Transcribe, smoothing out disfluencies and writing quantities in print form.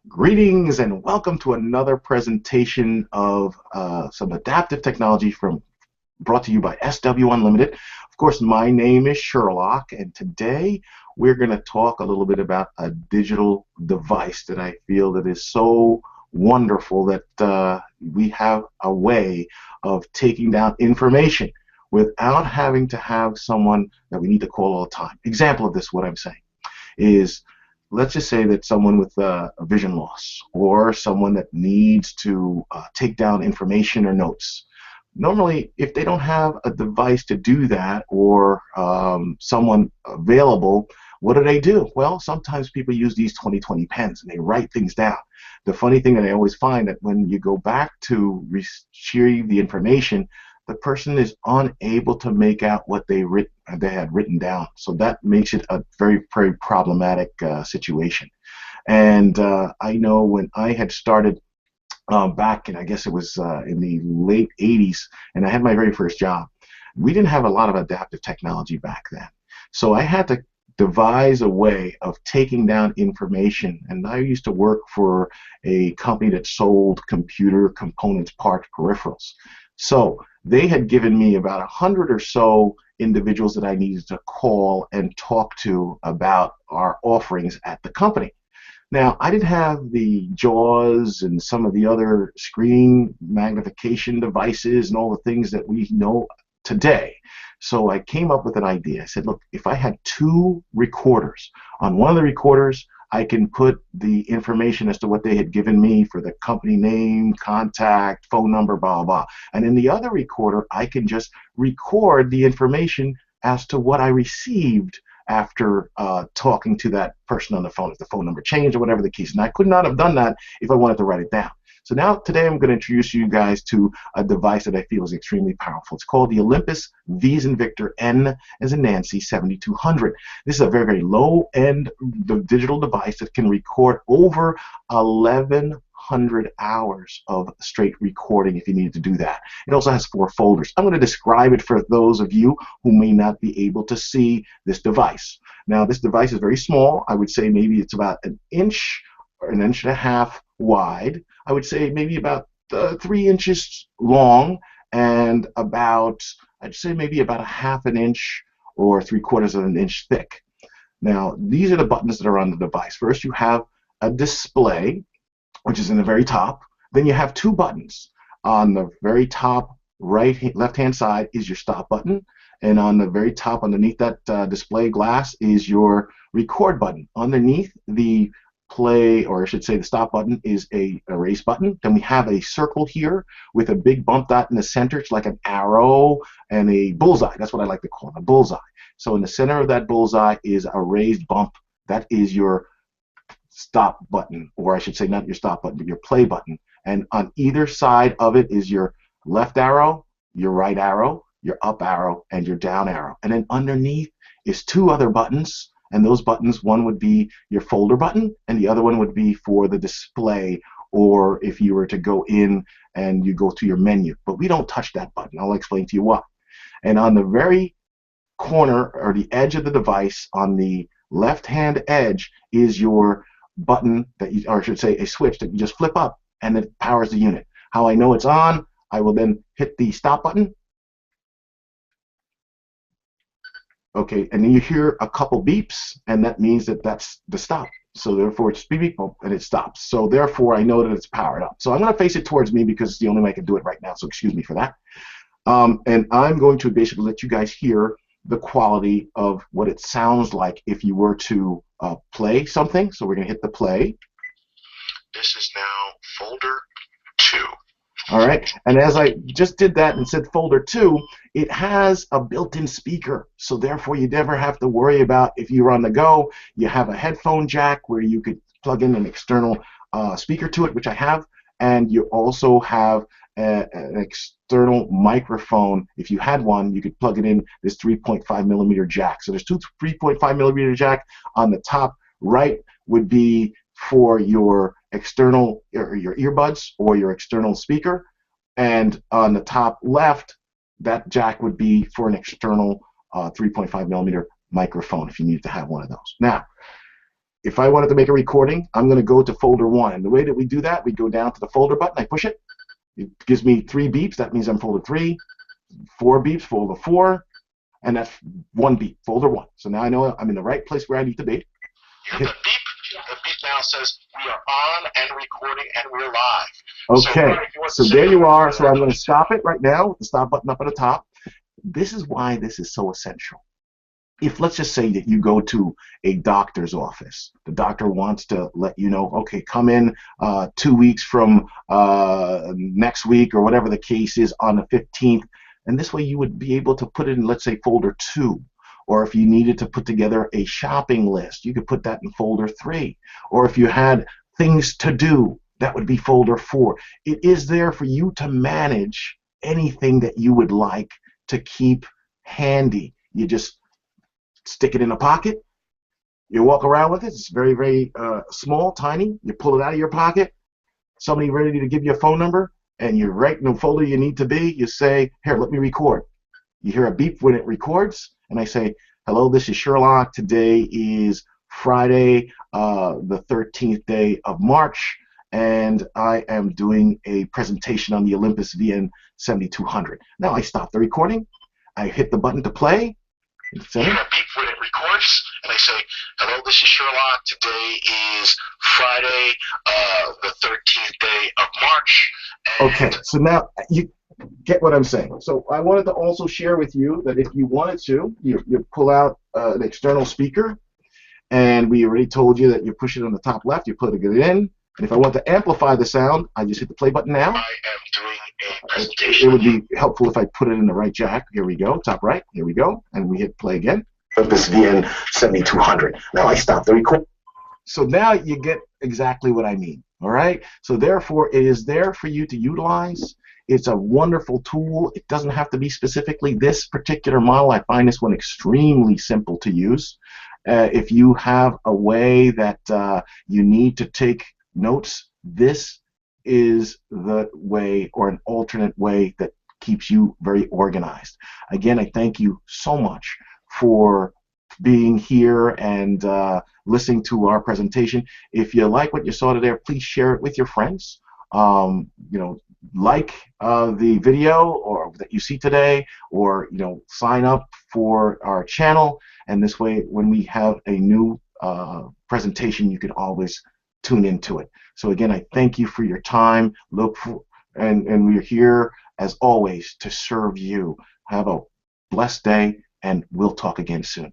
Greetings and welcome to another presentation of some adaptive technology brought to you by SW Unlimited. Of course, my name is Sherlock, and today we're going to talk a little bit about a digital device that I feel that is so wonderful that we have a way of taking down information without having to have someone that we need to call all the time. Example of this, what I'm saying, is let's just say that someone with a vision loss or someone that needs to take down information or notes. Normally, if they don't have a device to do that or someone available, what do? Well, sometimes people use these 2020 pens and they write things down. The funny thing that I always find that when you go back to retrieve the information, the person is unable to make out what they had written down. So that makes it a very, very problematic situation. And I know when I had started back in, I guess it was in the late 80s, and I had my very first job, we didn't have a lot of adaptive technology back then. So I had to devise a way of taking down information. And I used to work for a company that sold computer components, parts, peripherals. So they had given me about 100 or so individuals that I needed to call and talk to about our offerings at the company. Now, I didn't have the JAWS and some of the other screen magnification devices and all the things that we know today. So I came up with an idea. I said, look, if I had two recorders, on one of the recorders I can put the information as to what they had given me for the company name, contact, phone number, blah, blah, blah. And in the other recorder, I can just record the information as to what I received after talking to that person on the phone, if the phone number changed or whatever the case. And I could not have done that if I wanted to write it down. So now today I'm going to introduce you guys to a device that I feel is extremely powerful. It's called the Olympus V as in Victor, N as in Nancy, 7200. This is a very, very low-end digital device that can record over 1,100 hours of straight recording if you need to do that. It also has 4 folders. I'm going to describe it for those of you who may not be able to see this device. Now, this device is very small. I would say maybe it's about an inch or an inch and a half wide. I would say maybe about 3 inches long and about, I'd say maybe about a half an inch or 3/4 of an inch thick. Now, these are the buttons that are on the device. First, you have a display, which is in the very top. Then you have 2 buttons. On the very top left-hand side is your stop button, and on the very top underneath that display glass is your record button. Underneath the play, or I should say the stop button, is a erase button. Then we have a circle here with a big bump dot in the center. It's like an arrow and a bullseye. That's what I like to call it, a bullseye. So in the center of that bullseye is a raised bump. That is your stop button, or I should say not your stop button, but your play button. And on either side of it is your left arrow, your right arrow, your up arrow, and your down arrow. And then underneath is 2 other buttons. And those buttons, one would be your folder button, and the other one would be for the display, or if you were to go in and you go to your menu. But we don't touch that button. I'll explain to you why. And on the very corner, or the edge of the device, on the left-hand edge, is your button that you, or I should say a switch that you just flip up, and it powers the unit. How I know it's on, I will then hit the stop button. Okay, and then you hear a couple beeps, and that means that that's the stop. So therefore, it's beep, beep, and it stops. So therefore, I know that it's powered up. So I'm going to face it towards me because it's the only way I can do it right now, so excuse me for that. And I'm going to basically let you guys hear the quality of what it sounds like if you were to play something. So we're going to hit the play. This is now folder 2. All right, and as I just did that and said folder 2, it has a built-in speaker, so therefore you never have to worry about if you're on the go. You have a headphone jack where you could plug in an external speaker to it, which I have, and you also have an external microphone. If you had one, you could plug it in this 3.5 millimeter jack. So there's 2 3.5 millimeter jack. On the top right would be for your external, or your earbuds, or your external speaker, and on the top left, that jack would be for an external 3.5 millimeter microphone if you need to have one of those. Now, if I wanted to make a recording, I'm going to go to folder 1. And the way that we do that, we go down to the folder button, I push it. It gives me 3 beeps. That means I'm folder 3. 4 beeps, folder 4. And that's 1 beep, folder 1. So now I know I'm in the right place where I need to be. The beep now says we are on and recording and we're live. Okay, so there you are. So I'm going to stop it right now with the stop button up at the top. This is why this is so essential. If let's just say that you go to a doctor's office, the doctor wants to let you know, okay, come in 2 weeks from next week or whatever the case is on the 15th, and this way you would be able to put it in, let's say, folder 2. Or if you needed to put together a shopping list, you could put that in folder 3. Or if you had things to do, that would be folder 4. It is there for you to manage anything that you would like to keep handy. You just stick it in a pocket. You walk around with it. It's very, very small, tiny. You pull it out of your pocket. Somebody ready to give you a phone number, and you're right in the folder you need to be. You say, here, let me record. You hear a beep when it records, and I say, hello, this is Sherlock. Today is Friday, the 13th day of March, and I am doing a presentation on the Olympus VN-7200. Now I stop the recording. I hit the button to play. You hear a beep when it records, and I say, hello, this is Sherlock. Today is Friday, the 13th day of March. Okay, so now you get what I'm saying. So I wanted to also share with you that if you wanted to, you pull out an external speaker, and we already told you that you push it on the top left, you plug it in, and if I want to amplify the sound, I just hit the play button now. I am doing a presentation. It would be helpful if I put it in the right jack. Here we go, top right, here we go, and we hit play again. Olympus VN-7200. Now I stop the record. So now you get exactly what I mean, all right? So therefore, it is there for you to utilize. It's a wonderful tool. It doesn't have to be specifically this particular model. I find this one extremely simple to use. If you have a way that you need to take notes, this is the way, or an alternate way, that keeps you very organized. Again, I thank you so much for being here and listening to our presentation. If you like what you saw today, please share it with your friends. You know, like the video or that you see today, or sign up for our channel, and this way when we have a new presentation, you can always tune into it. So again, I thank you for your time. And we're here as always to serve you. Have a blessed day, and we'll talk again soon.